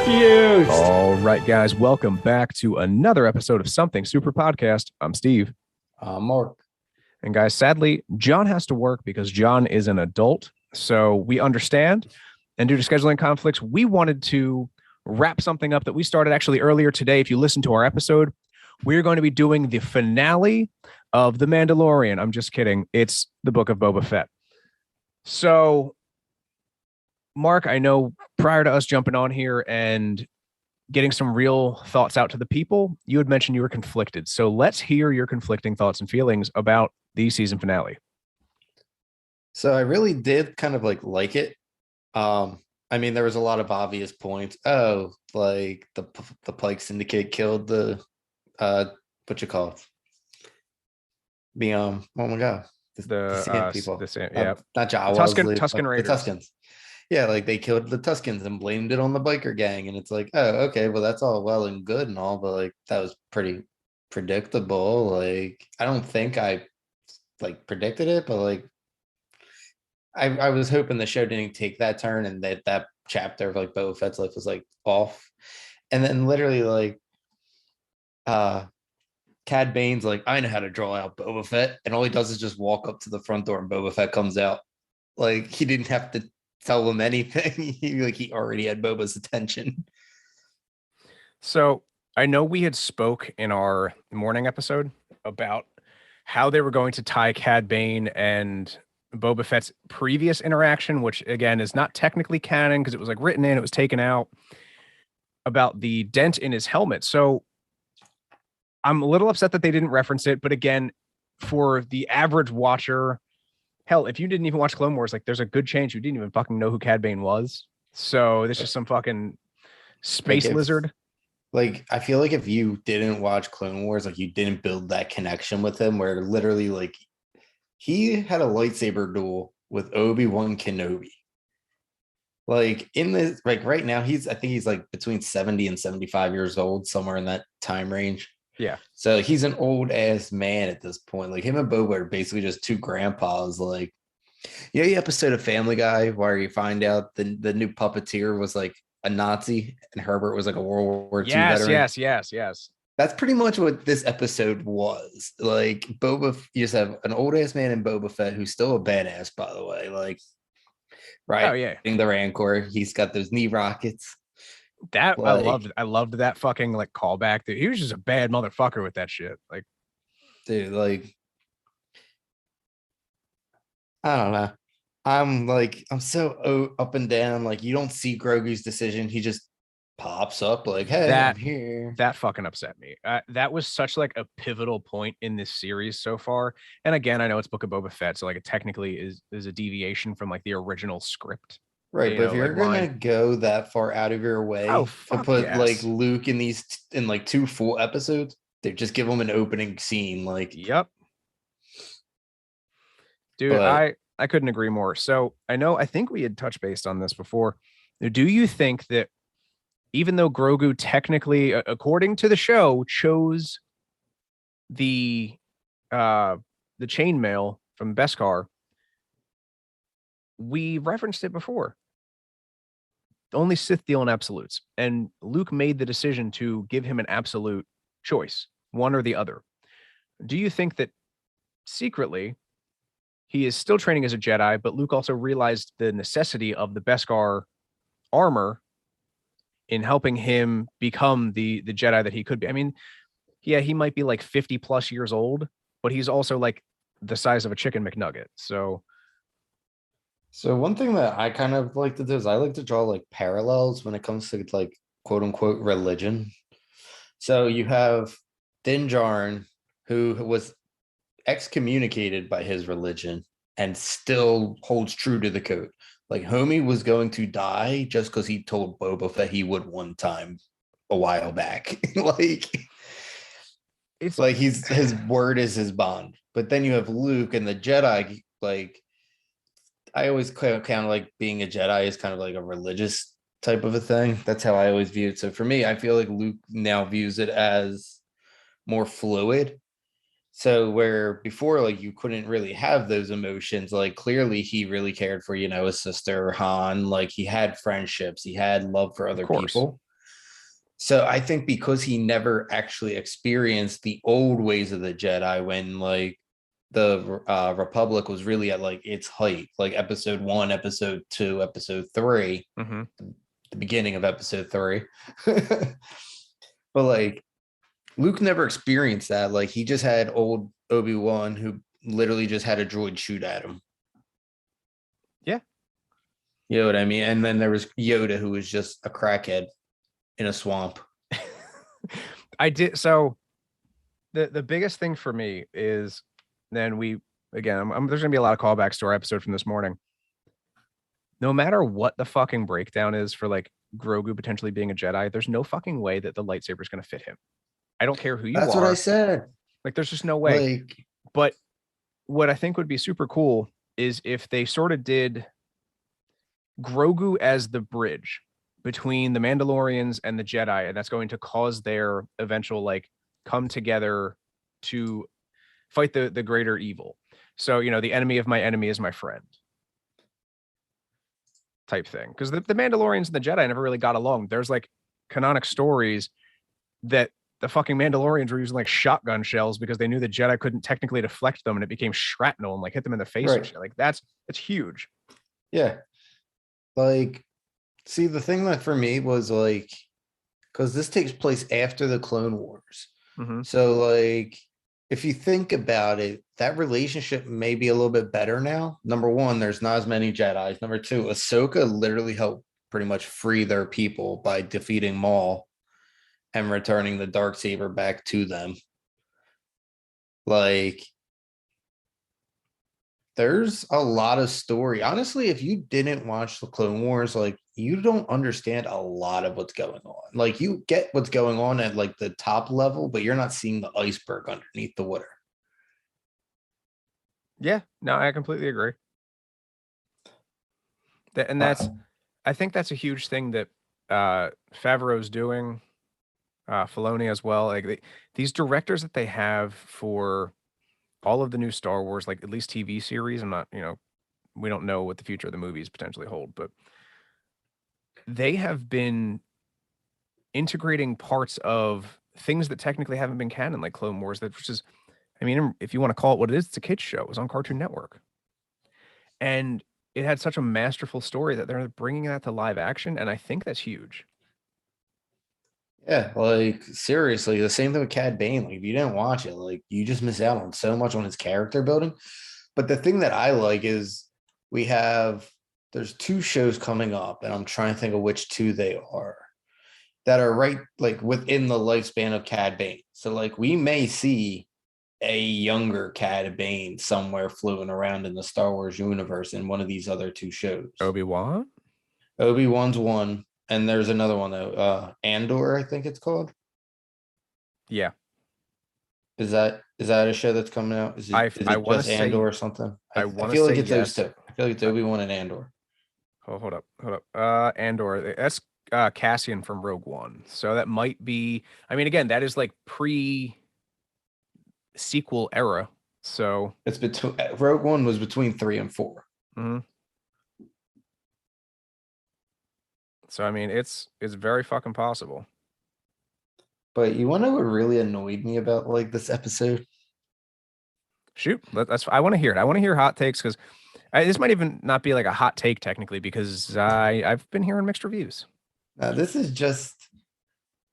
Confused. All right, guys, welcome back to another episode of Something Super Podcast. I'm Steve. Mark. And guys, sadly, John has to work because John is an adult. So we understand. And due to scheduling conflicts, we wanted to wrap something up that we started actually earlier today. If you listen to our episode, we're going to be doing the finale of The Mandalorian. I'm just kidding. It's the Book of Boba Fett. So, Mark, I know prior to us jumping on here and getting some real thoughts out to the people, you had mentioned you were conflicted. So let's hear your conflicting thoughts and feelings about the season finale. So I really did kind of like it. I mean, there was a lot of obvious points. Oh, like the Pike Syndicate killed the what you call it? The oh my god, the Sand people. Not Jawas, the Tusken Raiders. The Tuskens. Yeah, like they killed the Tuskens and blamed it on the biker gang, and it's like, oh, okay, well that's all well and good and all, but like that was pretty predictable. Like I don't think I like predicted it, but like I was hoping the show didn't take that turn and that chapter of like Boba Fett's life was like off, and then literally like Cad Bane's like, I know how to draw out Boba Fett, and all he does is just walk up to the front door and Boba Fett comes out. Like he didn't have to tell him anything. he already had Boba's attention. So I know we had spoke in our morning episode about how they were going to tie Cad Bane and Boba Fett's previous interaction, which again is not technically canon because it was like written in, it was taken out, about the dent in his helmet. So I'm a little upset that they didn't reference it, but again, for the average watcher, hell, if you didn't even watch Clone Wars, like there's a good chance you didn't even fucking know who Cad Bane was. So this is some fucking space lizard. Like, I feel like if you didn't watch Clone Wars, like you didn't build that connection with him, where literally like he had a lightsaber duel with Obi-Wan Kenobi. Like in this, like right now, I think he's like between 70 and 75 years old, somewhere in that time range. Yeah. So he's an old ass man at this point. Like him and Boba are basically just two grandpas. Like, you know, the episode of Family Guy where you find out the new puppeteer was like a Nazi and Herbert was like a World War II veteran. Yes. That's pretty much what this episode was. Like you just have an old ass man in Boba Fett who's still a badass, by the way. Like, right? Oh yeah, the Rancor. He's got those knee rockets. That like, I loved that fucking like callback. Dude, he was just a bad motherfucker with that shit. Like, dude, like I don't know. I'm so up and down. Like you don't see Grogu's decision. He just pops up like, hey, I'm here. That fucking upset me. That was such like a pivotal point in this series so far. And again, I know it's Book of Boba Fett, so like it technically is a deviation from like the original script. Right, but if you're gonna go that far out of your way to put like Luke in like 2 full episodes, they just give him an opening scene. Like, yep, dude, I couldn't agree more. So I think we had touched base on this before. Do you think that even though Grogu technically, according to the show, chose the chainmail from Beskar, we referenced it before. Only Sith deal in absolutes, and Luke made the decision to give him an absolute choice, one or the other. Do you think that secretly he is still training as a Jedi, but Luke also realized the necessity of the Beskar armor in helping him become the Jedi that he could be? I mean, yeah, he might be like 50 plus years old, but he's also like the size of a chicken McNugget. So one thing that I kind of like to do is I like to draw like parallels when it comes to like quote unquote religion. So you have Din Djarin, who was excommunicated by his religion and still holds true to the code. Like homie was going to die just because he told Boba Fett he would one time a while back. Like it's like his word is his bond. But then you have Luke and the Jedi. Like I always kind of like being a Jedi is kind of like a religious type of a thing. That's how I always view it. So for me, I feel like Luke now views it as more fluid. So where before, like you couldn't really have those emotions, like clearly he really cared for, his sister Han, like he had friendships, he had love for other people. So I think because he never actually experienced the old ways of the Jedi when like the Republic was really at like its height, like episode 1, episode 2, episode 3, Mm-hmm. the beginning of episode 3. But like Luke never experienced that. Like he just had old Obi-Wan who literally just had a droid shoot at him. Yeah. You know what I mean? And then there was Yoda who was just a crackhead in a swamp. I did. So the biggest thing for me is then there's gonna be a lot of callbacks to our episode from this morning. No matter what the fucking breakdown is for like Grogu potentially being a Jedi, there's no fucking way that the lightsaber is gonna fit him. I don't care who you That's what I are. said. Like, there's just no way. Like, But what I think would be super cool is if they sort of did Grogu as the bridge between the Mandalorians and the Jedi, and that's going to cause their eventual like come together to fight the greater evil. So, the enemy of my enemy is my friend type thing. Because the Mandalorians and the Jedi never really got along. There's like canonic stories that the fucking Mandalorians were using like shotgun shells because they knew the Jedi couldn't technically deflect them, and it became shrapnel and like hit them in the face and right. shit. Like it's huge. Yeah. Like, see, the thing that for me was like, because this takes place after the Clone Wars. Mm-hmm. So, like, if you think about it, that relationship may be a little bit better now. Number one, there's not as many Jedi's. Number two, Ahsoka literally helped pretty much free their people by defeating Maul and returning the Darksaber back to them. Like, there's a lot of story. Honestly, if you didn't watch the Clone Wars, like you don't understand a lot of what's going on. Like you get what's going on at like the top level, but you're not seeing the iceberg underneath the water. Yeah, no, I completely agree. And I think that's a huge thing that Favreau's doing, Filoni as well. Like these directors that they have for all of the new Star Wars, like at least TV series. I'm not, we don't know what the future of the movies potentially hold, but they have been integrating parts of things that technically haven't been canon, like Clone Wars. Which is, I mean, if you want to call it what it is, it's a kids show. It was on Cartoon Network, and it had such a masterful story that they're bringing that to live action, and I think that's huge. Yeah, like seriously, the same thing with Cad Bane. Like if you didn't watch it, like you just miss out on so much on his character building. But the thing that I like is there's two shows coming up, and I'm trying to think of which two they are that are right like within the lifespan of Cad Bane. So like we may see a younger Cad Bane somewhere floating around in the Star Wars universe in one of these other two shows. Obi-Wan? Obi-Wan's one, and there's another one though. Andor, I think it's called. Yeah. Is that a show that's coming out? Is it just Andor or something? I feel like it's yes. those two. I feel like it's Obi-Wan and Andor. Oh, hold up. Andor. That's Cassian from Rogue One. So that might be. I mean, again, that is like pre-sequel era. So it's between Rogue One was between 3 and 4. Mm-hmm. So I mean, it's very fucking possible. But you want to know what really annoyed me about like this episode? Shoot, I want to hear it. I want to hear hot takes because this might even not be like a hot take technically because I've been hearing mixed reviews. This is just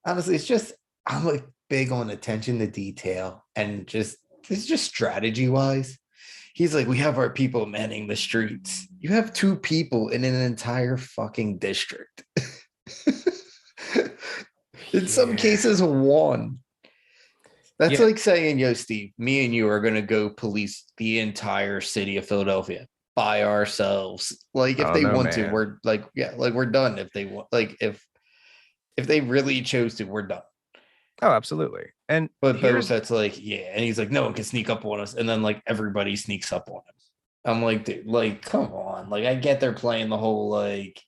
honestly, it's just I'm like big on attention to detail and just this is just strategy wise. He's like, we have our people manning the streets. You have 2 people in an entire fucking district. In some cases, 1. That's like saying, yo, Steve, me and you are going to go police the entire city of Philadelphia by ourselves. Like, if they want to, we're like, yeah, like we're done. If they want, like, if they really chose to, we're done. Oh, absolutely. And but Boba Fett's like, yeah, and he's like, no one can sneak up on us, and then like everybody sneaks up on him. I'm like, dude, like, come on, like I get they're playing the whole like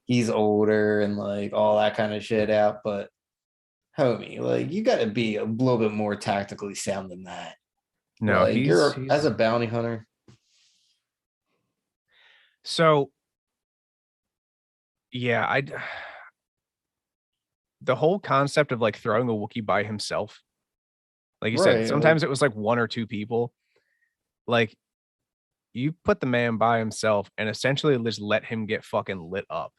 he's older and like all that kind of shit out, but homie, like you got to be a little bit more tactically sound than that. No, like, he's as a bounty hunter. So, yeah, the whole concept of like throwing a Wookiee by himself, like you said, Right. sometimes it was like one or two people. Like you put the man by himself and essentially just let him get fucking lit up.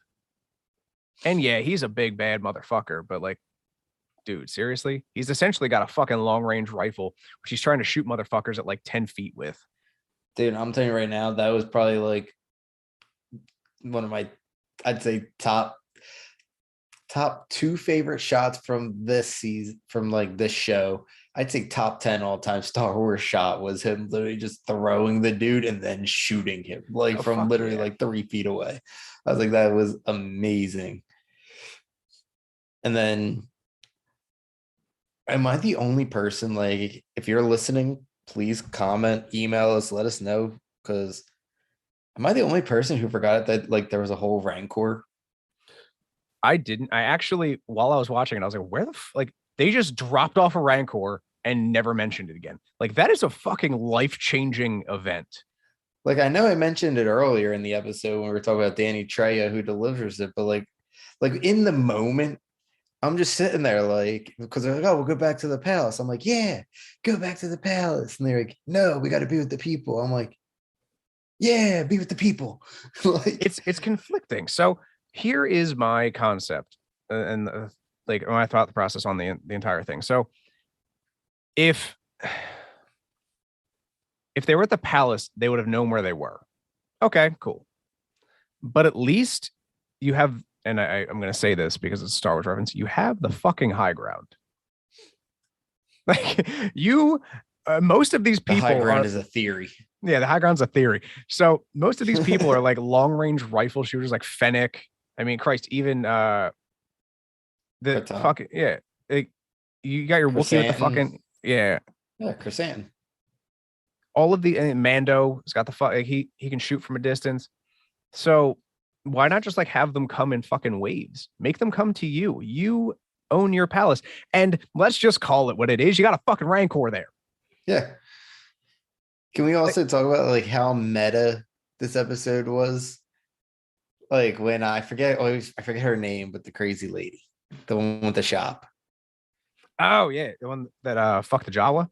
And yeah, he's a big bad motherfucker, but like, dude, seriously, he's essentially got a fucking long range rifle, which he's trying to shoot motherfuckers at like 10 feet with. Dude, I'm telling you right now, that was probably like one of my, I'd say top two favorite shots from this season, from like this show. I'd say top 10 all-time Star Wars shot was him literally just throwing the dude and then shooting him like Oh, from fuck literally yeah. like 3 feet away. I was like, that was amazing. And then, am I the only person, like, if you're listening, please comment, email us, let us know, because am I the only person who forgot that like there was a whole Rancor? I didn't. I actually, while I was watching it, I was like, where the like they just dropped off a Rancor and never mentioned it again. Like that is a fucking life-changing event. Like, I know I mentioned it earlier in the episode when we were talking about Danny Treya who delivers it, but like in the moment, I'm just sitting there like, because they're like, oh, we'll go back to the palace. I'm like, yeah, go back to the palace. And they're like, no, we got to be with the people. I'm like, yeah, be with the people. Like, It's conflicting. So here is my concept, and like my thought process on the entire thing. So if they were at the palace, they would have known where they were. Okay, cool. But at least you have, and I'm going to say this because it's a Star Wars reference, you have the fucking high ground. Like you, most of these the high people ground are, is a theory. yeah, the high ground's a theory. So most of these people are like long range rifle shooters, like Fennec. I mean, Christ, even the fucking yeah, like, you got your Wookiee with the fucking yeah. Yeah, Chrysan. All of the Mando has got the fuck. Like, he can shoot from a distance. So why not just like have them come in fucking waves? Make them come to you. You own your palace, and let's just call it what it is. You got a fucking Rancor there. Yeah. Can we also talk about like how meta this episode was? Like when I forget her name, but the crazy lady, the one with the shop. Oh yeah, the one that fucked the Jawa.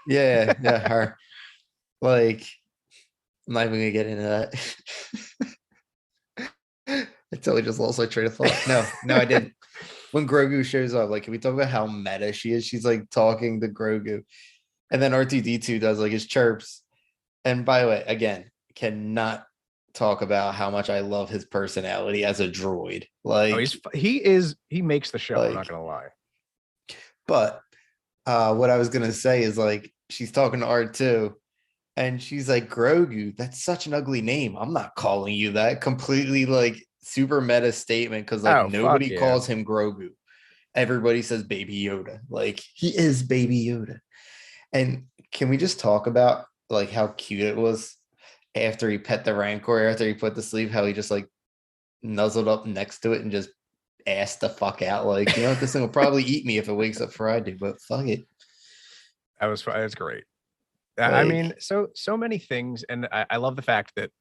Yeah, her. Like, I'm not even gonna get into that. I totally just lost my train of thought. No, I did. When Grogu shows up, like, can we talk about how meta she is? She's like talking to Grogu, and then R2D2 does like his chirps. And by the way, again, cannot talk about how much I love his personality as a droid. Like, he makes the show. Like, I'm not gonna lie. But what I was gonna say is like she's talking to R2 and she's like, Grogu, that's such an ugly name. I'm not calling you that. Completely like super meta statement because like nobody calls him Grogu. Everybody says Baby Yoda. Like he is Baby Yoda. And can we just talk about like how cute it was after he pet the Rancor, after he put to sleep, how he just like nuzzled up next to it and just asked the fuck out. Like, you know, this thing will probably eat me if it wakes up Friday, but fuck it. That's great. Like, I mean, so many things, and I love the fact that,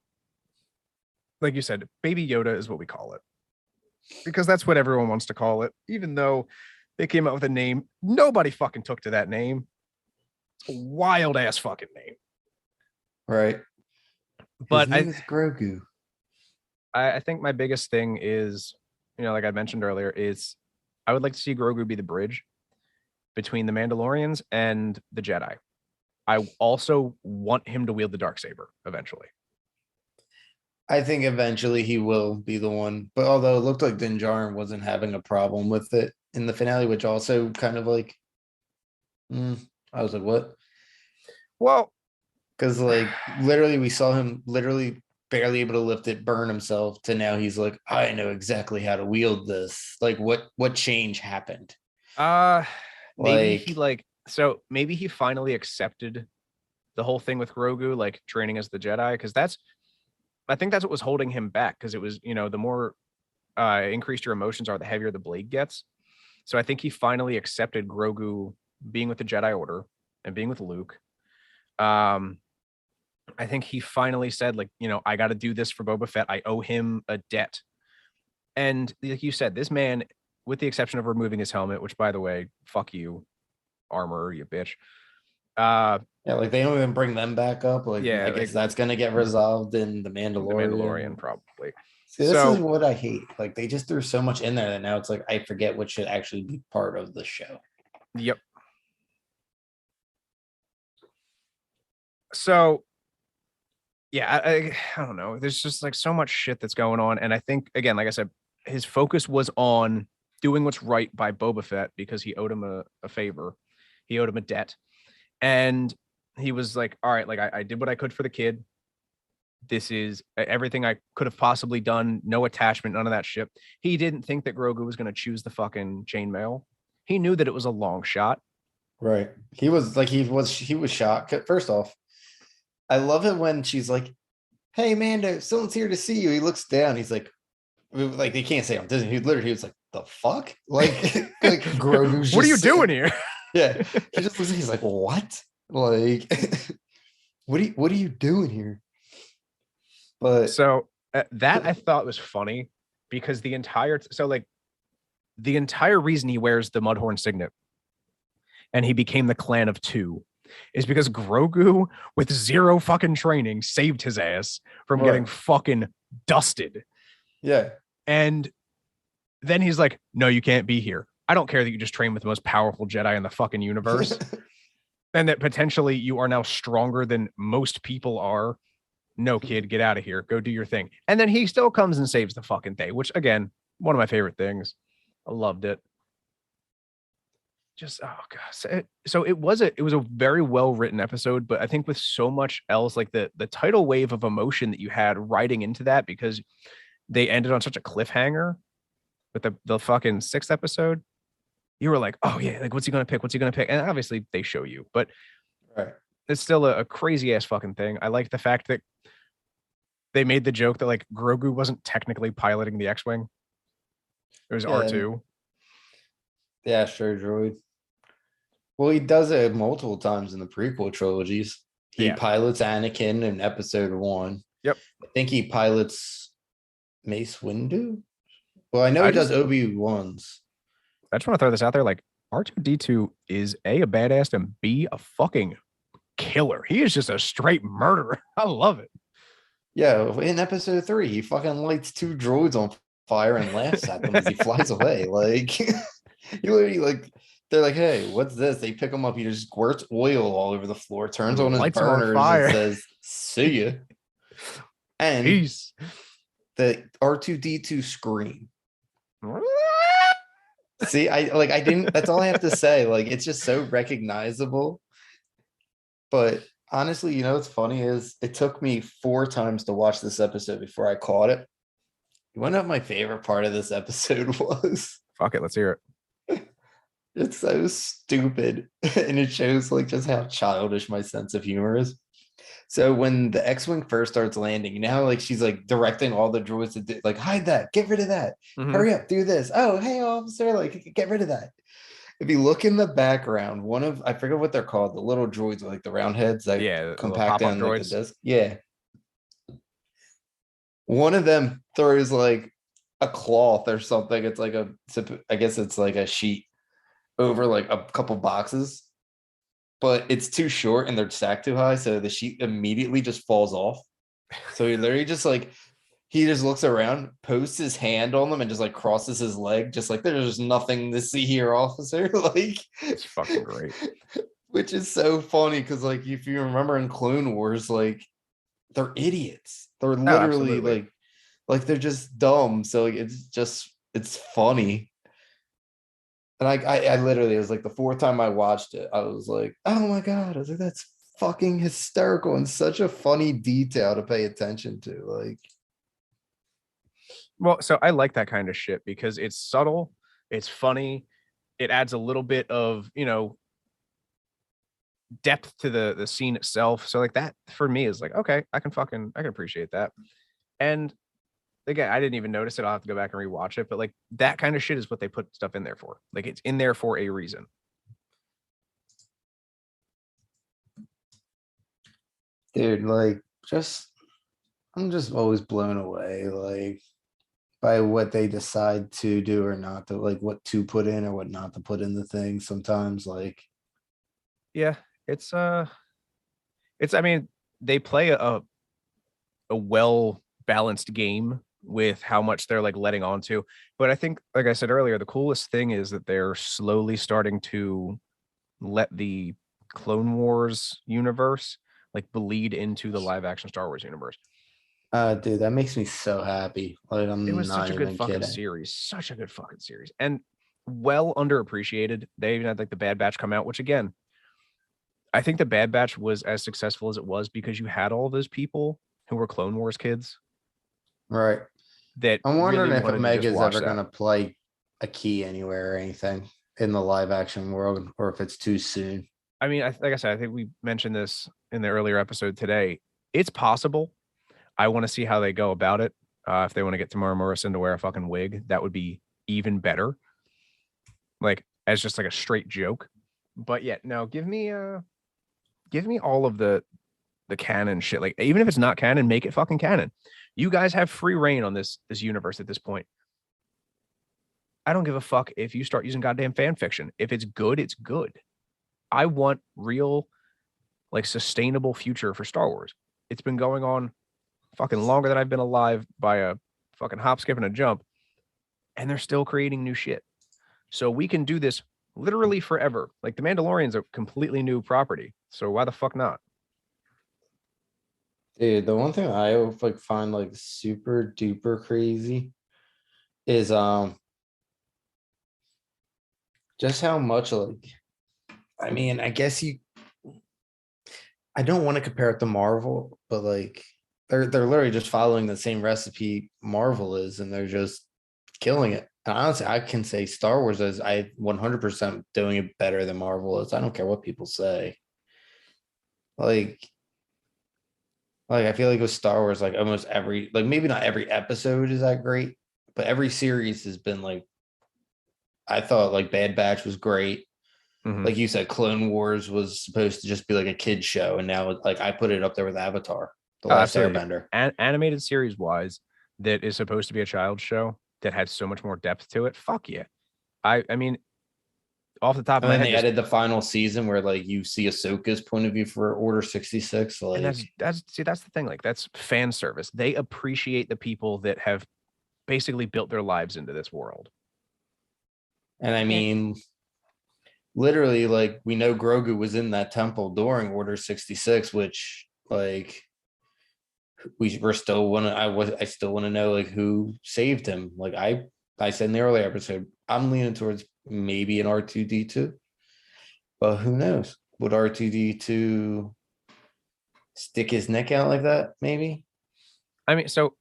like you said, Baby Yoda is what we call it, because that's what everyone wants to call it. Even though they came up with a name, nobody fucking took to that name. It's a wild ass fucking name, right? But his name is Grogu. I think my biggest thing is, you know, like I mentioned earlier, is I would like to see Grogu be the bridge between the Mandalorians and the Jedi. I also want him to wield the Darksaber eventually. I think eventually he will be the one, but although it looked like Din Djarin wasn't having a problem with it in the finale, which also kind of like, I was like, what? Well, because like literally we saw him literally barely able to lift it, burn himself, to now he's like, I know exactly how to wield this. Like what change happened? Maybe maybe he finally accepted the whole thing with Grogu, like training as the Jedi, because I think that's what was holding him back, because it was, you know, the more increased your emotions are, the heavier the blade gets. So I think he finally accepted Grogu being with the Jedi Order and being with Luke. I think he finally said, like, you know, I got to do this for Boba Fett. I owe him a debt. And like you said, this man with the exception of removing his helmet, which, by the way, fuck you, armor, you bitch. Yeah, like they don't even bring them back up. Like Yeah, I guess that's gonna get resolved in the the Mandalorian. Mandalorian, probably. See, this is what I hate. Like they just threw so much in there that now it's like I forget what should actually be part of the show. Yep. So yeah, I don't know. There's just like so much shit that's going on. And I think, again, like I said, his focus was on doing what's right by Boba Fett because he owed him a favor. He owed him a debt. And he was like, all right, like I did what I could for the kid. This is everything I could have possibly done. No attachment, none of that shit. He didn't think that Grogu was going to choose the fucking chainmail. He knew that it was a long shot. Right. He was shocked. First off, I love it when she's like, "Hey, Mando, someone's here to see you." He looks down. He's like they can't say I'm Disney. He was like, "The fuck?" Like Grogu's. What are you doing here? Yeah, he just looks. He's like, "What?" Like, what are you doing here? But so that I thought was funny because the entire reason he wears the Mudhorn signet and he became the clan of two is because Grogu, with zero fucking training, saved his ass from getting fucking dusted. Yeah. And then he's like, no, you can't be here. I don't care that you just trained with the most powerful Jedi in the fucking universe. And that potentially you are now stronger than most people are. No, kid, get out of here. Go do your thing. And then he still comes and saves the fucking day, which, again, one of my favorite things. I loved it. Just, oh gosh. So it was a very well written episode, but I think with so much else, like the tidal wave of emotion that you had riding into that, because they ended on such a cliffhanger with the fucking 6th episode, you were like, oh yeah, like what's he gonna pick? What's he gonna pick? And obviously they show you, but it's still a crazy ass fucking thing. I like the fact that they made the joke that like Grogu wasn't technically piloting the X-Wing. It was R2. The Astro Droid. Well, he does it multiple times in the prequel trilogies. He pilots Anakin in episode 1. Yep. I think he pilots Mace Windu. Well, I know he does Obi-Wan's. I just want to throw this out there. Like R2-D2 is A badass, and B, a fucking killer. He is just a straight murderer. I love it. Yeah, in episode 3, he fucking lights 2 droids on fire and laughs at them as he flies away. Like he literally like they're like, hey, what's this? They pick him up, he just squirts oil all over the floor, turns on his burners and says, see ya. And peace. The R2-D2 scream. See, I didn't, that's all I have to say. Like, it's just so recognizable. But honestly, you know what's funny is it took me 4 times to watch this episode before I caught it. You want to know what my favorite part of this episode was? Fuck it, let's hear it. It's so stupid. And it shows like just how childish my sense of humor is. So when the X-Wing first starts landing, you know how like she's like directing all the droids to do, like hide that, get rid of that, hurry up, do this. Oh, hey officer, like get rid of that. If you look in the background, one of I forget what they're called, the little droids with like the round heads that compact down like the disc. Yeah. One of them throws like a cloth or something. It's like I guess it's like a sheet over like a couple boxes, but it's too short and they're stacked too high, so the sheet immediately just falls off. So he literally just like he just looks around, posts his hand on them, and just like crosses his leg, just like there's nothing to see here, officer. Like it's fucking great. Which is so funny because like if you remember in Clone Wars, like they're idiots. They're literally like they're just dumb. So like, it's funny. And I literally, it was like the 4th time I watched it, I was like, oh my God. I was like, that's fucking hysterical and such a funny detail to pay attention to. Like, well, so I like that kind of shit because it's subtle, it's funny, it adds a little bit of, you know, depth to the scene itself. So like that for me is like, okay, I can appreciate that. And again, I didn't even notice it. I'll have to go back and rewatch it. But like that kind of shit is what they put stuff in there for. Like it's in there for a reason. Dude, like I'm just always blown away. Like by what they decide to do or not to, like what to put in or what not to put in the thing sometimes. Like, Yeah, it's I mean, they play a well balanced game with how much they're like letting on to. But I think, like I said earlier, the coolest thing is that they're slowly starting to let the Clone Wars universe like bleed into the live action Star Wars universe. dude, that makes me so happy. Like, It I'm was such not a good even fucking kidding. series, such a good fucking series, and well underappreciated. They even had like the Bad Batch come out, which again, I think the Bad Batch was as successful as it was because you had all those people who were Clone Wars kids Right. that I'm really wondering if wanted to Omega just is watch ever that. gonna play a key anywhere or anything in the live action world, or if it's too soon. I mean, like I said, I think we mentioned this in the earlier episode today. It's possible. I want to see how they go about it. If they want to get Tamara Morrison to wear a fucking wig, that would be even better. Like as just like a straight joke. But yeah, no, give me all of the canon shit. Like even if it's not canon, make it fucking canon. You guys have free reign on this universe at this point. I don't give a fuck if you start using goddamn fan fiction. If it's good, it's good. I want real, like sustainable future for Star Wars. It's been going on fucking longer than I've been alive by a fucking hop, skip, and a jump, and they're still creating new shit. So we can do this literally forever. Like the Mandalorian's a completely new property. So why the fuck not? Dude, the one thing I like find like super duper crazy is just how much like, I mean, I guess you, I don't want to compare it to Marvel, but like they're literally just following the same recipe Marvel is, and they're just killing it. And honestly, I can say Star Wars is I 100% doing it better than Marvel is. I don't care what people say. Like, I feel like with Star Wars, like almost every, like maybe not every episode is that great, but every series has been like, I thought like Bad Batch was great. Mm-hmm. Like you said, Clone Wars was supposed to just be like a kid show, and now like I put it up there with Avatar, The Last Absolutely. Airbender. Animated series wise, that is supposed to be a child show that had so much more depth to it. Fuck yeah. I mean, off the top of And my then head, they just added the final season where like you see Ahsoka's point of view for Order 66. and Like, that's see, that's the thing. Like that's fan service. They appreciate the people that have basically built their lives into this world. and I And mean, literally, like we know Grogu was in that temple during Order 66, which like we're still want to. I still want to know like who saved him. Like I said in the earlier episode, I'm leaning towards maybe an R2D2, but who knows? Would R2D2 stick his neck out like that? Maybe. I mean, so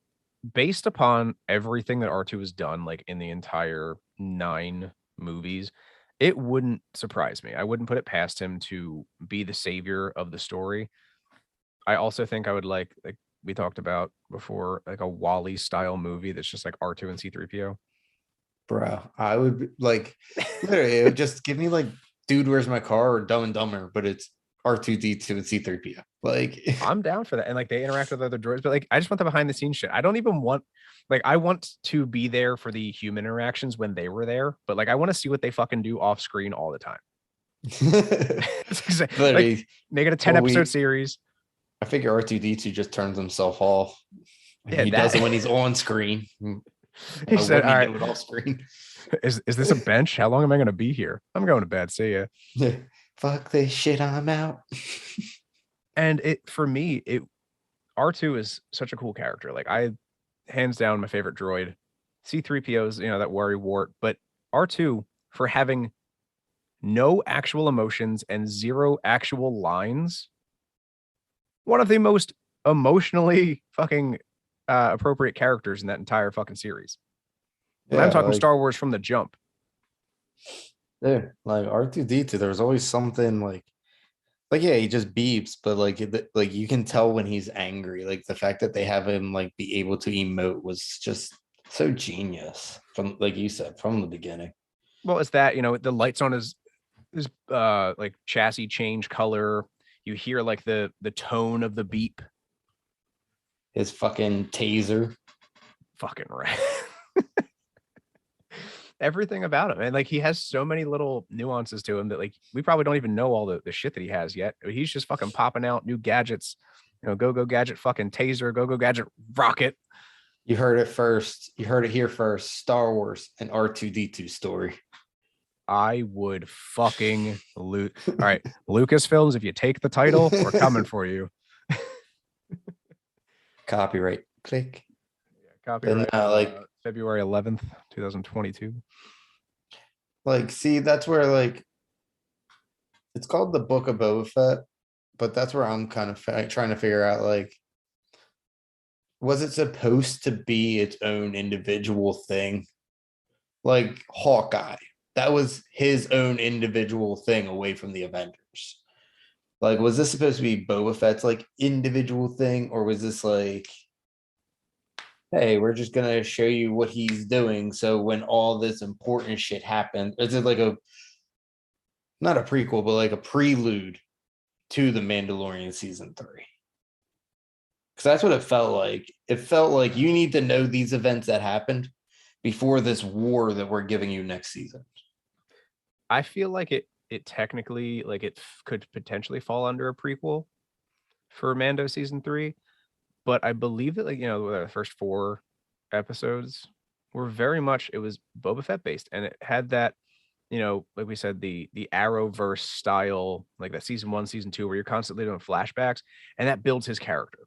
based upon everything that R2 has done, like in the entire 9 movies, it wouldn't surprise me. I wouldn't put it past him to be the savior of the story. I also think I would like we talked about before, like a Wally style movie that's just like R2 and C3PO. Bro, I would like literally it would just give me like dude, where's my car or dumb and dumber, but it's R2D2 and C3PO. Like I'm down for that. And like they interact with other droids, but like I just want the behind the scenes shit. I don't even want like I want to be there for the human interactions when they were there, but like I want to see what they fucking do off screen all the time. Like literally, make it a 10 well, episode series. I figure R2D2 just turns himself off. Yeah, He does it when he's on screen. he Why said, wouldn't all he right, do it off screen? is this a bench? How long am I gonna be here? I'm going to bed. See ya. Fuck this shit, I'm out. And it for me, it R2 is such a cool character. Like I hands down my favorite droid. C3PO's, that worry wart, but R2 for having no actual emotions and zero actual lines. One of the most emotionally fucking appropriate characters in that entire fucking series. And I'm Yeah, talking Star Wars from the jump. like R2D2, there was always something like yeah, he just beeps, but like you can tell when he's angry. Like the fact that they have him like be able to emote was just so genius from like you said from the beginning. Well, it's that, the lights on his like chassis change color. You hear like the tone of the beep. His fucking taser. Fucking right. everything about him. And like he has so many little nuances to him that like we probably don't even know all the shit that he has yet. He's just fucking popping out new gadgets, go gadget fucking taser, go gadget rocket. You heard it first. You heard it here first. Star Wars and R2D2 story. I would fucking loot. All right, Lucasfilms, if you take the title, we're coming for you. Copyright. Click. Yeah, copyright like February 11th, 2022. Like, see, that's where like it's called the Book of Boba Fett, but that's where I'm kind of trying to figure out like, was it supposed to be its own individual thing? Like Hawkeye, that was his own individual thing away from the Avengers. Like, was this supposed to be Boba Fett's like individual thing, or was this like, hey, we're just gonna show you what he's doing, so when all this important shit happens, is it like a not a prequel, but like a prelude to the Mandalorian season 3? Because that's what it felt like. It felt like you need to know these events that happened before this war that we're giving you next season. I feel like it technically like it could potentially fall under a prequel for Mando season 3, but I believe that like the first 4 episodes were very much, it was Boba Fett based, and it had that like we said, the Arrowverse style, like that season 1, season 2, where you're constantly doing flashbacks, and that builds his character.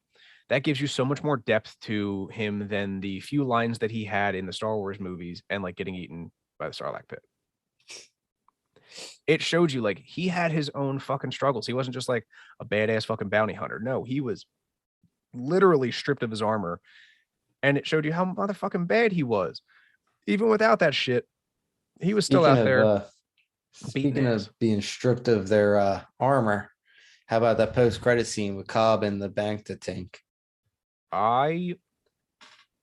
That gives you so much more depth to him than the few lines that he had in the Star Wars movies and like getting eaten by the Sarlacc pit. It showed you like he had his own fucking struggles. He wasn't just like a badass fucking bounty hunter. No, he was literally stripped of his armor, and it showed you how motherfucking bad he was. Even without that shit, he was still out there. Speaking of being stripped of their armor, how about that post-credit scene with Cobb in the Bacta tank? I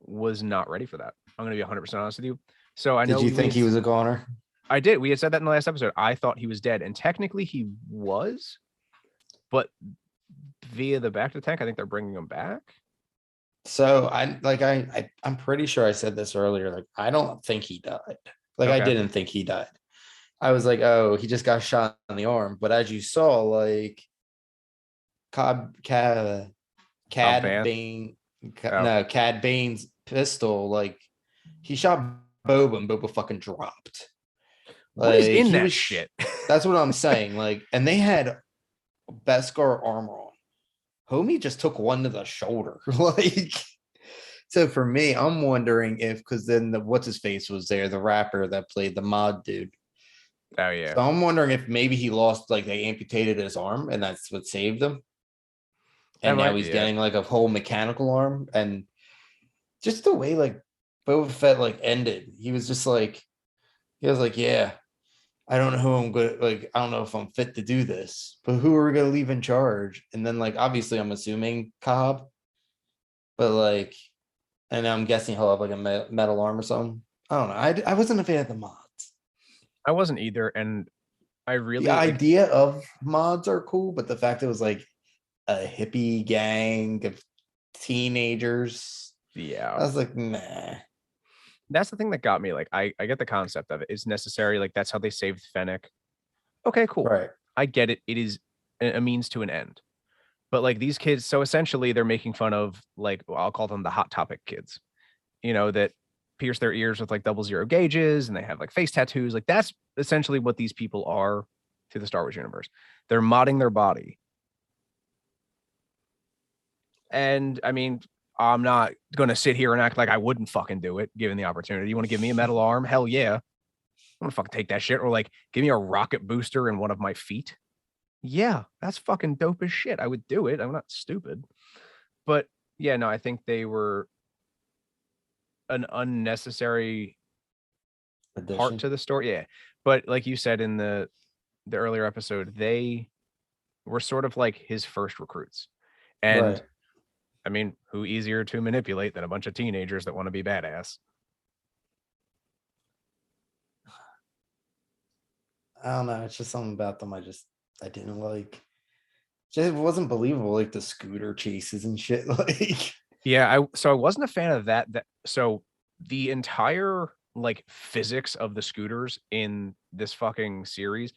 was not ready for that. I'm going to be 100% honest with you. So I know. Did you think he was a goner? I did. We had said that in the last episode. I thought he was dead, and technically he was, but via the Bacta tank, I think they're bringing him back. So I'm pretty sure I said this earlier. Like, I don't think he died. Like, okay. I didn't think he died. I was like, oh, he just got shot in the arm. But as you saw, like, Cad Bane's pistol, like, he shot Boba and Boba fucking dropped. What is in that shit? That's what I'm saying. Like, and they had Beskar armor on. Homie just took one to the shoulder. Like, so for me, I'm wondering if, because then what's his face was there, the rapper that played the mod dude. Oh yeah. So I'm wondering if maybe he lost, like they amputated his arm and that's what saved him. And now he's getting like a whole mechanical arm. And just the way like Boba Fett like ended, he was like, yeah, I don't know who I'm good. Like, I don't know if I'm fit to do this, but who are we going to leave in charge? And then like, obviously I'm assuming Cobb, but like, and I'm guessing he'll have like a metal arm or something. I don't know. I wasn't a fan of the mods. I wasn't either. And I really, the idea of mods are cool, but the fact it was like a hippie gang of teenagers. Yeah. I was like, nah. That's the thing that got me. Like, I get the concept of it. It's necessary. Like, that's how they saved Fennec. Okay, cool. Right. I get it. It is a means to an end. But like these kids, so essentially they're making fun of like, well, I'll call them the hot topic kids, that pierce their ears with like 00 gauges and they have like face tattoos. Like that's essentially what these people are to the Star Wars universe. They're modding their body. And I mean, I'm not going to sit here and act like I wouldn't fucking do it given the opportunity. You want to give me a metal arm? Hell yeah. I'm going to fucking take that shit. Or like, give me a rocket booster in one of my feet. Yeah, that's fucking dope as shit. I would do it. I'm not stupid. But yeah, no, I think they were an unnecessary part to the story. Yeah. But like you said in the earlier episode, they were sort of like his first recruits. And right. I mean, who easier to manipulate than a bunch of teenagers that want to be badass? I don't know. It's just something about them I didn't like. It wasn't believable, like the scooter chases and shit. Like, yeah, I wasn't a fan of that. So the entire like physics of the scooters in this fucking series,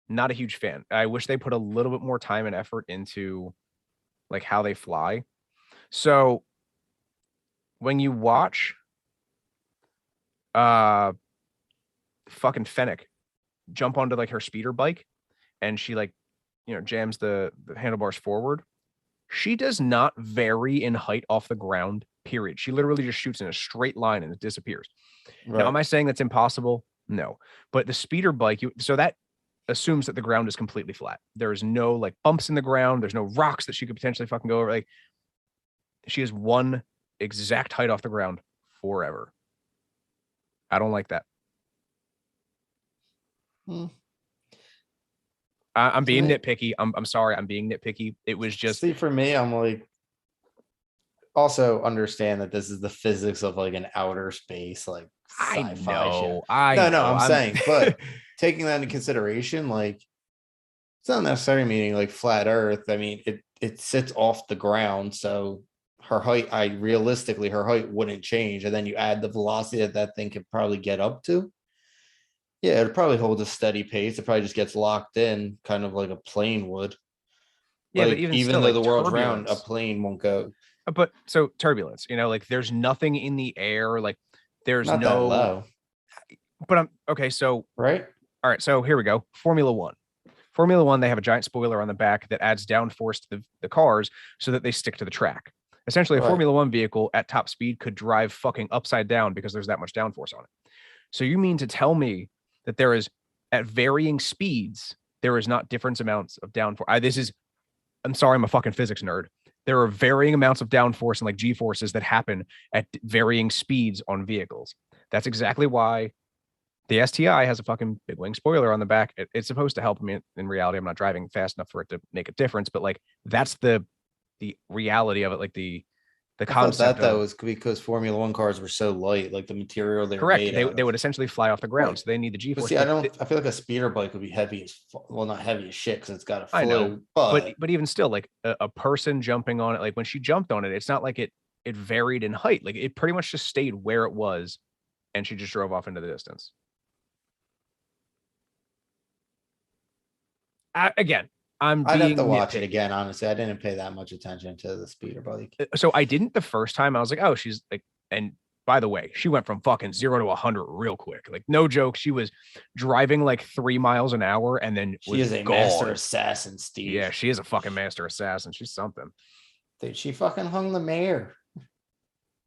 not a huge fan. I wish they put a little bit more time and effort into like how they fly. So when you watch fucking Fennec jump onto like her speeder bike and she like, jams the handlebars forward, she does not vary in height off the ground, period. She literally just shoots in a straight line and it disappears. Now, am I saying that's impossible? No. But the speeder bike, so that assumes that the ground is completely flat. There's no like bumps in the ground. There's no rocks that she could potentially fucking go over. Like, she is one exact height off the ground forever. I don't like that. I'm being nitpicky. I'm sorry. I'm being nitpicky. It was just, see, for me, I'm like, also understand that this is the physics of like an outer space, like I sci-fi know. shit. No, I'm saying, but taking that into consideration, like it's not necessarily meaning like flat Earth. I mean, it sits off the ground, so her height, realistically, her height wouldn't change, and then you add the velocity that thing could probably get up to. Yeah, it'd probably hold a steady pace. It probably just gets locked in, kind of like a plane would. Yeah, like, but even even still, though like the world's round, a turbulence. plane won't go. But so turbulence, like there's nothing in the air, like there's Not that low, but I'm okay. So, right? all right. So here we go. Formula One, they have a giant spoiler on the back that adds downforce to the cars so that they stick to the track. Essentially, a Right. Formula One vehicle at top speed could drive fucking upside down because there's that much downforce on it. So you mean to tell me that there is, at varying speeds, there is not different amounts of downforce? I'm sorry, I'm a fucking physics nerd. There are varying amounts of downforce and like G-forces that happen at varying speeds on vehicles. That's exactly why the STI has a fucking big wing spoiler on the back. It's supposed to help me. In reality, I'm not driving fast enough for it to make a difference, but like that's the reality of it. Like the I thought concept that of, was because Formula One cars were so light, like the material they were correct. made They out of. would essentially fly off the ground, Right. so they need the But G-force. see, I feel like a speeder bike would be heavy as well, not heavy as shit because it's got a I know, float. But even still, like a person jumping on it, like when she jumped on it, it's not like it varied in height. Like it pretty much just stayed where it was, and she just drove off into the distance. Again, I'd have to watch it again. Honestly, I didn't pay that much attention to the speeder bike. So I didn't the first time. I was like, oh, she's like, and by the way, she went from fucking 0 to 100 real quick. Like, no joke. She was driving like 3 miles an hour and then she is a master assassin, Steve. Yeah, she is a fucking master assassin. She's something. Dude, she fucking hung the mayor.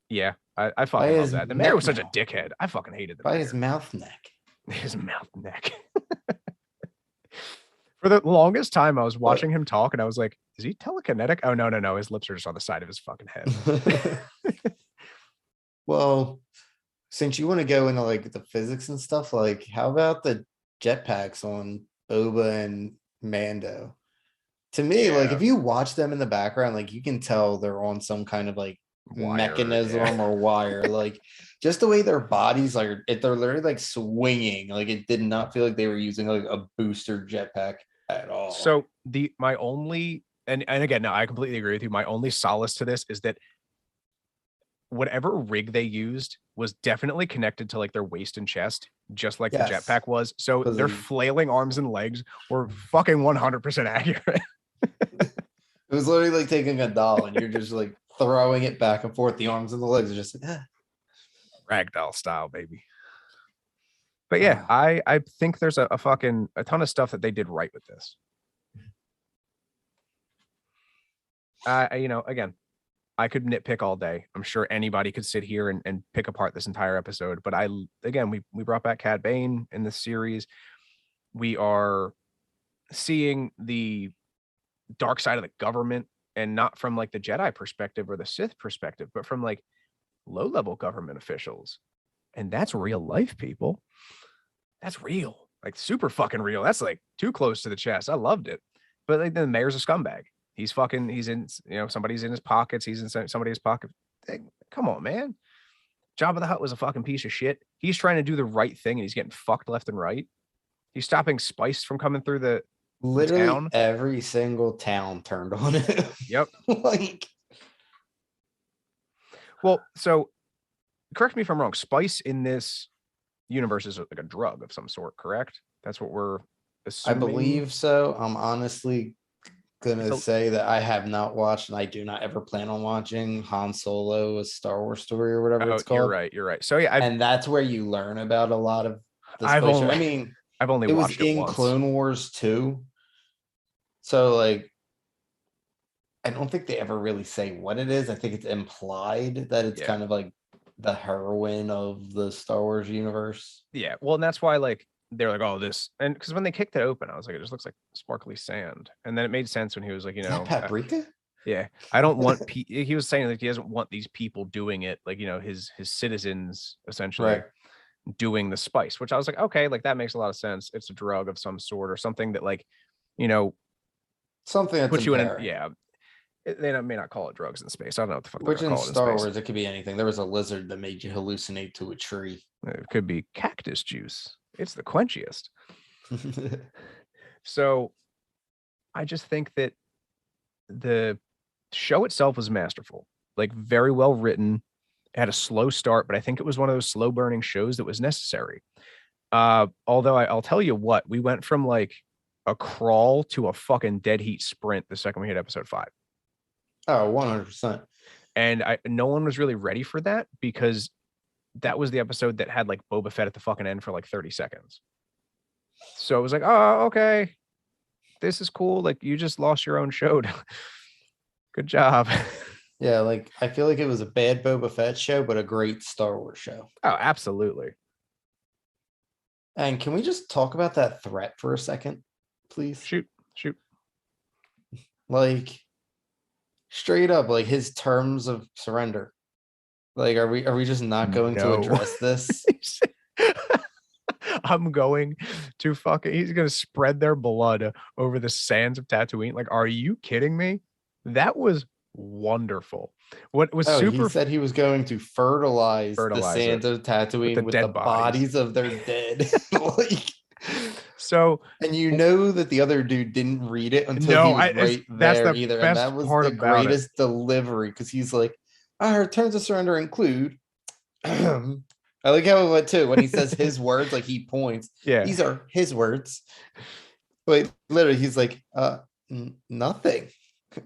Yeah, I fucking love that. The mayor was such a dickhead. I fucking hated the mayor. By his mouth neck. His mouth neck. For the longest time, I was watching him talk and I was like, is he telekinetic? Oh, no. His lips are just on the side of his fucking head. Well, since you want to go into like the physics and stuff, like how about the jetpacks on Boba and Mando? To me, like if you watch them in the background, like you can tell they're on some kind of like mechanism or wire. Like just the way their bodies are, they're literally like swinging. Like it did not feel like they were using like a booster jetpack at all. So my only, and again, no, I completely agree with you. My only solace to this is that whatever rig they used was definitely connected to like their waist and chest, just like the jetpack was. So their flailing arms and legs were fucking 100% accurate. It was literally like taking a doll and you're just like throwing it back and forth. The arms and the legs are just like, ragdoll style, baby. But yeah, I think there's a ton of stuff that they did right with this. Again, I could nitpick all day. I'm sure anybody could sit here and pick apart this entire episode. But we brought back Cad Bane in this series. We are seeing the dark side of the government, and not from like the Jedi perspective or the Sith perspective, but from like low-level government officials. And that's real life, people. That's real, like super fucking real. That's like too close to the chest. I loved it. But like the mayor's a scumbag. He's in, somebody's in his pockets. He's in somebody's pocket. Hey, come on, man. Jabba the Hutt was a fucking piece of shit. He's trying to do the right thing and he's getting fucked left and right. He's stopping spice from coming through the town. Every single town turned on it. Yep. Like, well, so correct me if I'm wrong. Spice in this universe is like a drug of some sort, correct? That's what we're I assuming. believe so. I'm honestly gonna It's say that I have not watched, and I do not ever plan on watching Han Solo, a Star Wars story or whatever Oh, it's called. you're right. So yeah, And that's where you learn about a lot of the I've spice. only I mean, I've only it was watched it in once. Clone Wars too. So like, I don't think they ever really say what it is. I think it's implied that it's Yeah. kind of like the heroine of the Star Wars universe. Yeah. Well, and that's why like they're like, oh, this, and because when they kicked it open, I was like, it just looks like sparkly sand. And then it made sense when he was like, Is that paprika? yeah, I don't want he was saying like he doesn't want these people doing it, like, you know, his citizens essentially Right. doing the spice, which I was like, okay, like that makes a lot of sense. It's a drug of some sort or something that, like, you know, Something that's puts you in a, impairing. yeah. They may not call it drugs in space. I don't know what the fuck they're Which gonna in call it in Star space. Wars, it could be anything. There was a lizard that made you hallucinate to a tree. It could be cactus juice. It's the quenchiest. So I just think that the show itself was masterful, like very well written. It had a slow start, but I think it was one of those slow burning shows that was necessary. Although I'll tell you what, we went from like a crawl to a fucking dead heat sprint the second we hit episode 5. Oh, 100%. And no one was really ready for that because that was the episode that had like Boba Fett at the fucking end for like 30 seconds. So it was like, oh, okay, this is cool. Like, you just lost your own show. Good job. Yeah, like I feel like it was a bad Boba Fett show, but a great Star Wars show. Oh, absolutely. And can we just talk about that threat for a second, please? Shoot. Like, straight up, like his terms of surrender. Like, are we just not going to address this? I'm going to he's going to spread their blood over the sands of Tatooine. Like, are you kidding me? That was wonderful. What was super? He said he was going to fertilize the sands of Tatooine with the bodies of their dead. Like, so, and you know that the other dude didn't read it until he was right there either. And that was the greatest delivery because he's like, our terms of surrender include. I like how it went too when he says his words, like he points. Yeah, these are his words. Like literally, he's like, nothing.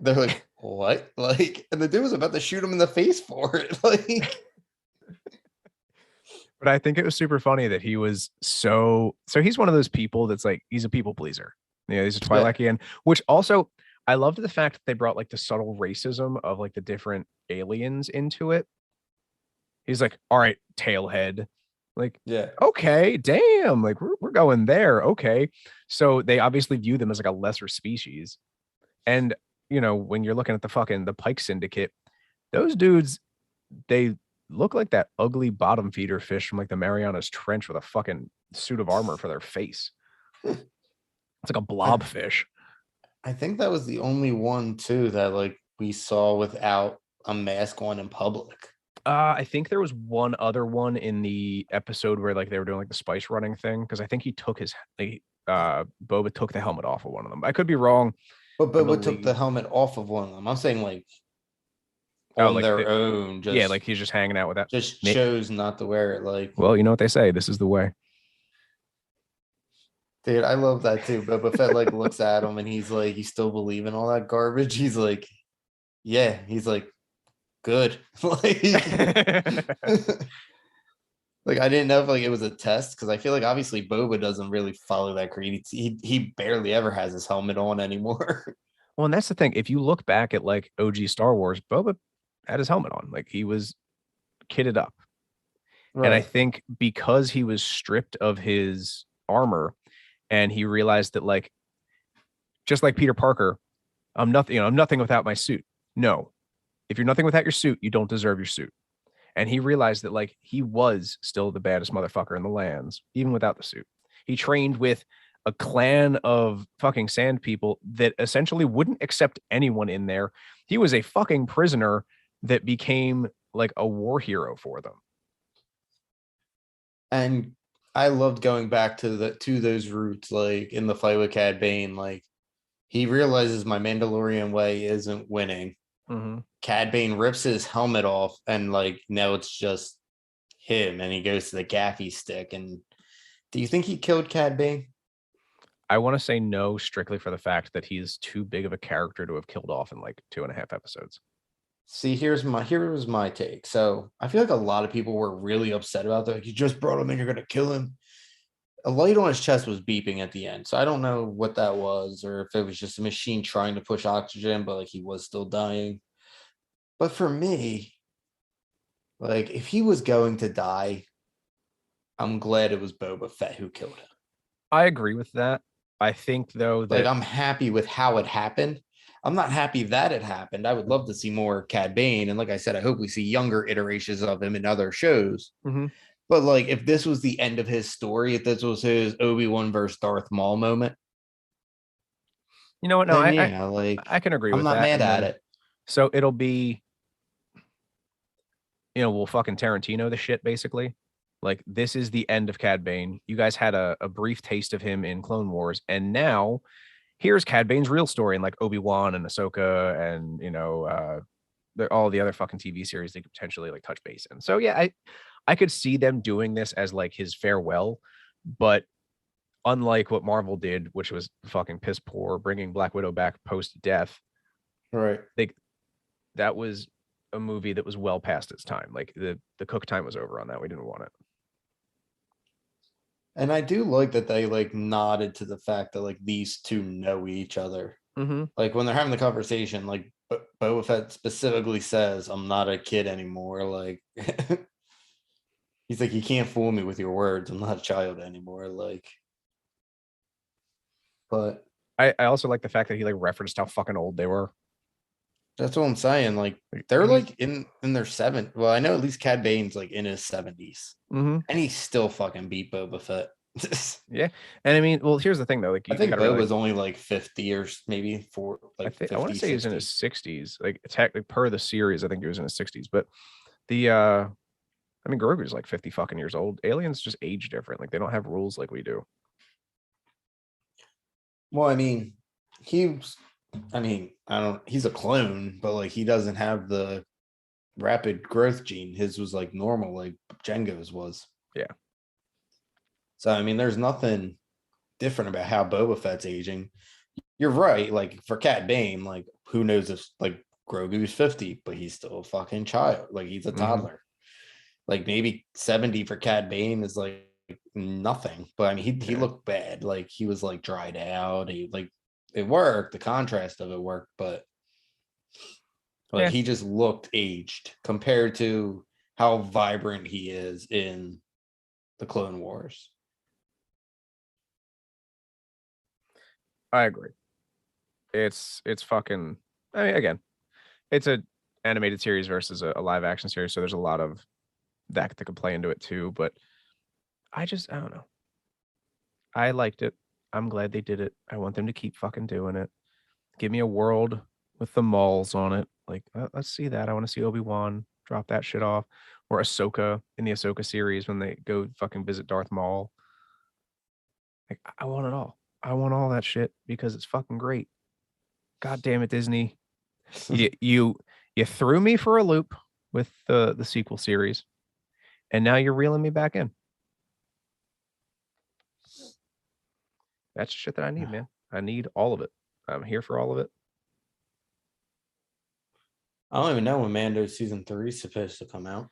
They're like, what? Like, and the dude was about to shoot him in the face for it. Like, but I think it was super funny that he was so he's one of those people that's like, he's a people pleaser. Yeah, he's a Twi'lecian, which also I loved the fact that they brought like the subtle racism of like the different aliens into it. He's like, all right, tailhead. Like, yeah, okay, damn, like we're going there. Okay. So they obviously view them as like a lesser species. And you know, when you're looking at the Pike Syndicate, those dudes, they look like that ugly bottom feeder fish from like the Marianas Trench with a fucking suit of armor for their face. It's like a blob fish. I think that was the only one too that like we saw without a mask on in public. I think there was one other one in the episode where like they were doing like the spice running thing, because I think he took his Boba took the helmet off of one of them. I could be wrong. But Boba took the helmet off of one of them. I'm saying like on like their own. Just, yeah, like he's just hanging out with that. Just chose not to wear it. Like, well, you know what they say, this is the way. Dude, I love that too. Boba Fett like looks at him and he's like, you still believe in all that garbage? He's like, yeah. He's like, good. Like, like I didn't know if like it was a test because I feel like obviously Boba doesn't really follow that creed. He barely ever has his helmet on anymore. Well, and that's the thing. If you look back at like OG Star Wars, Boba had his helmet on. Like he was kitted up. Right. And I think because he was stripped of his armor and he realized that like, just like Peter Parker, I'm nothing without my suit. No, if you're nothing without your suit, you don't deserve your suit. And he realized that like he was still the baddest motherfucker in the lands, even without the suit. He trained with a clan of fucking sand people that essentially wouldn't accept anyone in there. He was a fucking prisoner that became like a war hero for them. And I loved going back to those roots, like in the fight with Cad Bane. Like he realizes my Mandalorian way isn't winning. Mm-hmm. Cad Bane rips his helmet off, and like now it's just him, and he goes to the gaffy stick. And do you think he killed Cad Bane? I want to say no, strictly for the fact that he's too big of a character to have killed off in like 2.5 episodes. See, here's my take. So I feel like a lot of people were really upset about that. Like, you just brought him in, you're gonna kill him. A light on his chest was beeping at the end. So I don't know what that was, or if it was just a machine trying to push oxygen, but like he was still dying. But for me, like if he was going to die, I'm glad it was Boba Fett who killed him. I agree with that. I think though Like that I'm happy with how it happened. I'm not happy that it happened. I would love to see more Cad Bane. And like I said, I hope we see younger iterations of him in other shows. Mhm. But like if this was the end of his story, if this was his Obi-Wan versus Darth Maul moment, you know what? No, then I yeah, like I can agree I'm with not that. mad And at then it. so it'll be, we'll fucking Tarantino the shit basically. Like this is the end of Cad Bane. You guys had a brief taste of him in Clone Wars, and now here's Cad Bane's real story in like Obi-Wan and Ahsoka and all the other fucking TV series they could potentially like touch base in. So yeah, I could see them doing this as like his farewell, but unlike what Marvel did, which was fucking piss poor, bringing Black Widow back post death, Right. they that was a movie that was well past its time. Like the cook time was over on that. We didn't want it. And I do like that they like nodded to the fact that like these two know each other. Mm-hmm. Like when they're having the conversation, like Boba Fett specifically says, "I'm not a kid anymore." Like he's like, "You can't fool me with your words. I'm not a child anymore." Like, but I also like the fact that he like referenced how fucking old they were. that's what I'm saying. Like they're And he's like in their seventh. Well, I know at least Cad Bane's like in his 70s, mm-hmm. and he still fucking beat Boba Fett. Yeah. And I mean, well, here's the thing though. Like I you think gotta realize Boba's only like 50 or maybe I want to 50, say he was in 60. his 60s. Like technically per the series, I think he was in his 60s. But the I mean Grogu's like 50 fucking years old. Aliens just age different. Like they don't have rules like we do. Well, I mean, I don't, he's a clone, but like he doesn't have the rapid growth gene. His was like normal, like Django's was. Yeah. So, I mean, there's nothing different about how Boba Fett's aging. You're right. Like for Cat Bane, like who knows if like Grogu's 50, but he's still a fucking child. Like he's a toddler. Like maybe 70 for Cat Bane is like nothing. But I mean, he looked bad. Like he was like dried out. He like it worked. The contrast of it worked, but like he just looked aged compared to how vibrant he is in the Clone Wars. I agree. It's fucking. I mean, again, it's a animated series versus a live action series, so there's a lot of that could play into it too. But I don't know. I liked it. I'm glad they did it. I want them to keep fucking doing it. Give me a world with the malls on it. Like, let's see that. I want to see Obi-Wan drop that shit off, or Ahsoka in the Ahsoka series when they go fucking visit Darth Maul. Like, I want it all. I want all that shit because it's fucking great. God damn it, Disney. you threw me for a loop with the sequel series, and now you're reeling me back in. That's the shit that I need, man. I need all of it. I'm here for all of it. I don't even know when Mando season 3 is supposed to come out.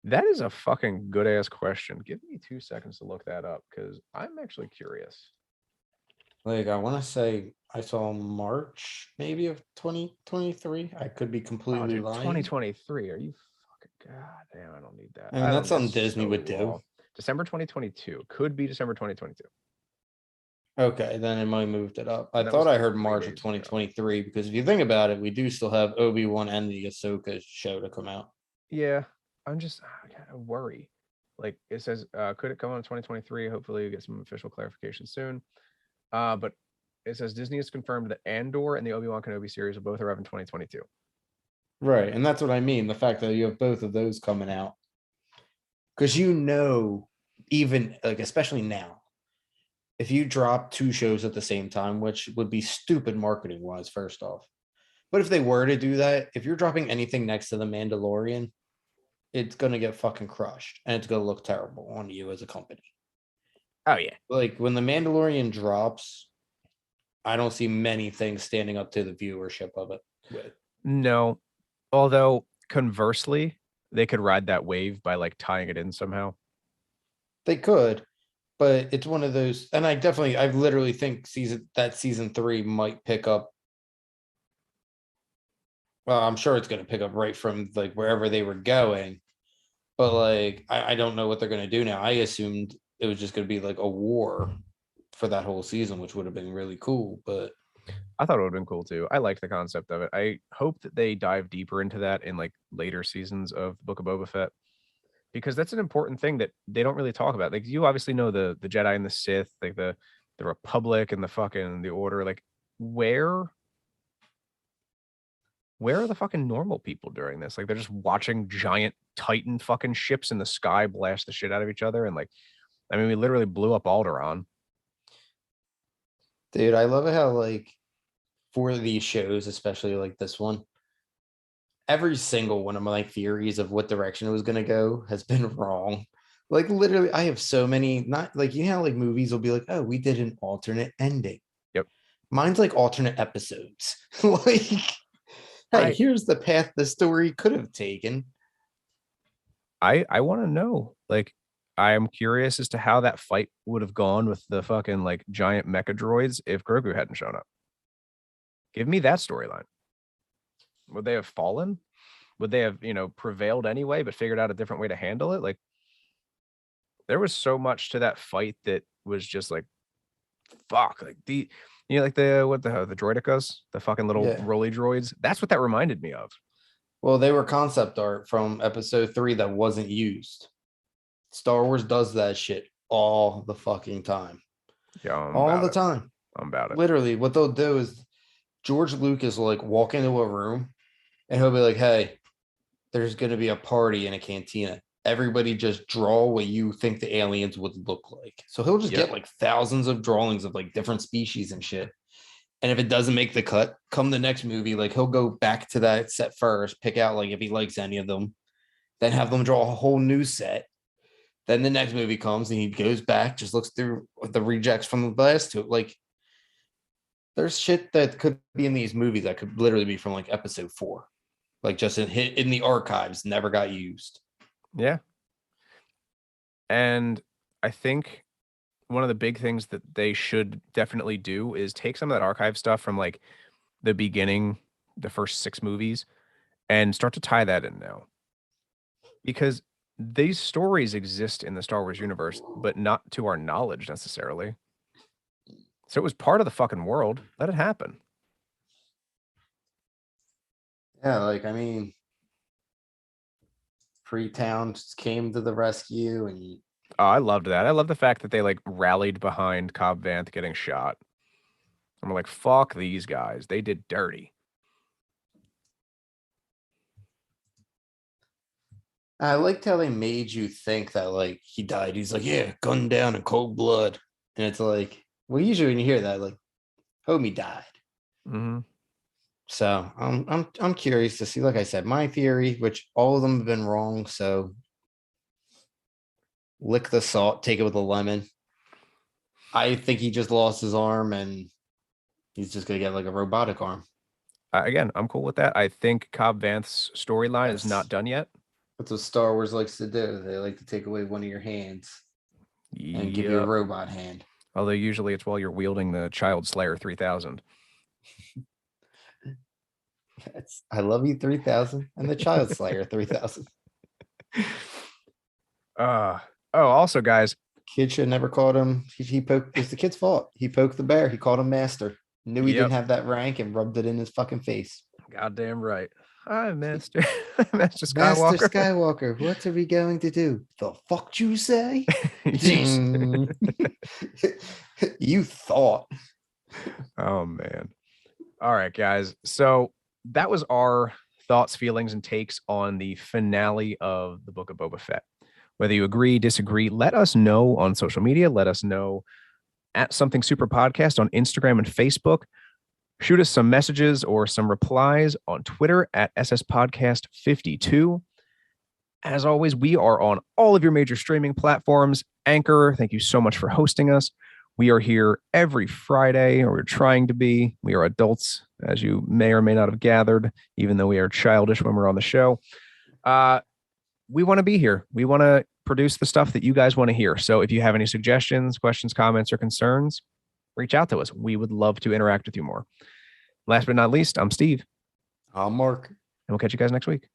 That is a fucking good ass question. Give me 2 seconds to look that up because I'm actually curious. Like I want to say I saw March maybe of 2023. I could be completely lying. 2023. Are you fucking god damn? I don't need that. I mean, that's something Disney would do. December 2022 could be December 2022. Okay, then it might moved it up. I thought I heard March of 2023 because if you think about it, we do still have Obi-Wan and the Ahsoka show to come out. Yeah, I gotta worry. Like it says, could it come out in 2023? Hopefully, we get some official clarification soon. But it says Disney has confirmed that Andor and the Obi-Wan Kenobi series will both arrive in 2022. Right, and that's what I mean. The fact that you have both of those coming out, because even like especially now, if you drop 2 shows at the same time, which would be stupid marketing wise, first off. But if they were to do that, if you're dropping anything next to the Mandalorian, it's gonna get fucking crushed and it's gonna look terrible on you as a company. Oh yeah. Like when the Mandalorian drops, I don't see many things standing up to the viewership of it with. No. Although conversely, they could ride that wave by like tying it in somehow. They could, but it's one of those, and I literally think season 3 might pick up. Well, I'm sure it's going to pick up right from like wherever they were going, but like I don't know what they're going to do now. I assumed it was just going to be like a war for that whole season, which would have been really cool. But I thought it would have been cool too. I liked the concept of it. I hope that they dive deeper into that in like later seasons of the Book of Boba Fett, because that's an important thing that they don't really talk about. Like you obviously know the Jedi and the Sith, like the Republic and the Order. Like where are the fucking normal people during this? Like they're just watching giant Titan fucking ships in the sky blast the shit out of each other, and like, I mean, we literally blew up Alderaan. dude, I love it how like for these shows, especially like this one, every single one of my theories of what direction it was going to go has been wrong. Like literally, I have so many. Not like like movies will be like, oh, we did an alternate ending. Yep. Mine's like alternate episodes. Like, hey, here's the path the story could have taken. I want to know. Like, I am curious as to how that fight would have gone with the fucking like giant mecha droids if Grogu hadn't shown up. Give me that storyline. Would they have fallen? Would they have, prevailed anyway, but figured out a different way to handle it? Like, there was so much to that fight that was just like, fuck. Like like the droidicas, the fucking little roly droids. That's what that reminded me of. Well, they were concept art from episode 3 that wasn't used. Star Wars does that shit all the fucking time. Yeah, all the time. I'm about it. Literally, what they'll do is George Lucas will like walk into a room and he'll be like, hey, there's going to be a party in a cantina. Everybody just draw what you think the aliens would look like. So he'll just get like thousands of drawings of like different species and shit. And if it doesn't make the cut, come the next movie, like he'll go back to that set first, pick out like if he likes any of them, then have them draw a whole new set. Then the next movie comes and he goes back, just looks through the rejects from the last two. Like there's shit that could be in these movies that could literally be from like episode 4. Like just in the archives, never got used. Yeah. And I think one of the big things that they should definitely do is take some of that archive stuff from like the beginning, the first 6 movies, and start to tie that in now. Because these stories exist in the Star Wars universe, but not to our knowledge necessarily. So it was part of the fucking world. Let it happen. Yeah, like, I mean, Freetown just came to the rescue and oh, I loved that. I love the fact that they like rallied behind Cobb Vanth getting shot. I'm like, fuck these guys. They did dirty. I liked how they made you think that like he died. He's like, yeah, gunned down in cold blood. And it's like, well, usually when you hear that, like, homie died. Mm-hmm. So I'm curious to see, like I said, my theory, which all of them have been wrong. So lick the salt, take it with a lemon. I think he just lost his arm and he's just gonna get like a robotic arm. Again, I'm cool with that. I think Cobb Vanth's storyline is not done yet. That's what Star Wars likes to do. They like to take away one of your hands and give you a robot hand. Although usually it's while you're wielding the Child Slayer 3000. I love you 3000 and the Child Slayer 3000. Also, guys, kid should have never called him. He poked. It's the kid's fault. He poked the bear. He called him master. Knew he didn't have that rank and rubbed it in his fucking face. Goddamn right. Hi, Master. Master Skywalker. Master Skywalker, what are we going to do? The fuck you say? You thought. Oh, man. All right, guys. So that was our thoughts, feelings, and takes on the finale of the Book of Boba Fett. Whether you agree, disagree, let us know on social media. Let us know at Something Super Podcast on Instagram and Facebook. Shoot us some messages or some replies on Twitter at SS Podcast 52. As always, we are on all of your major streaming platforms. Anchor, thank you so much for hosting us. We are here every Friday, or we're trying to be. We are adults, as you may or may not have gathered, even though we are childish when we're on the show. We want to be here. We want to produce the stuff that you guys want to hear. So if you have any suggestions, questions, comments, or concerns, reach out to us. We would love to interact with you more. Last but not least, I'm Steve. I'm Mark. And we'll catch you guys next week.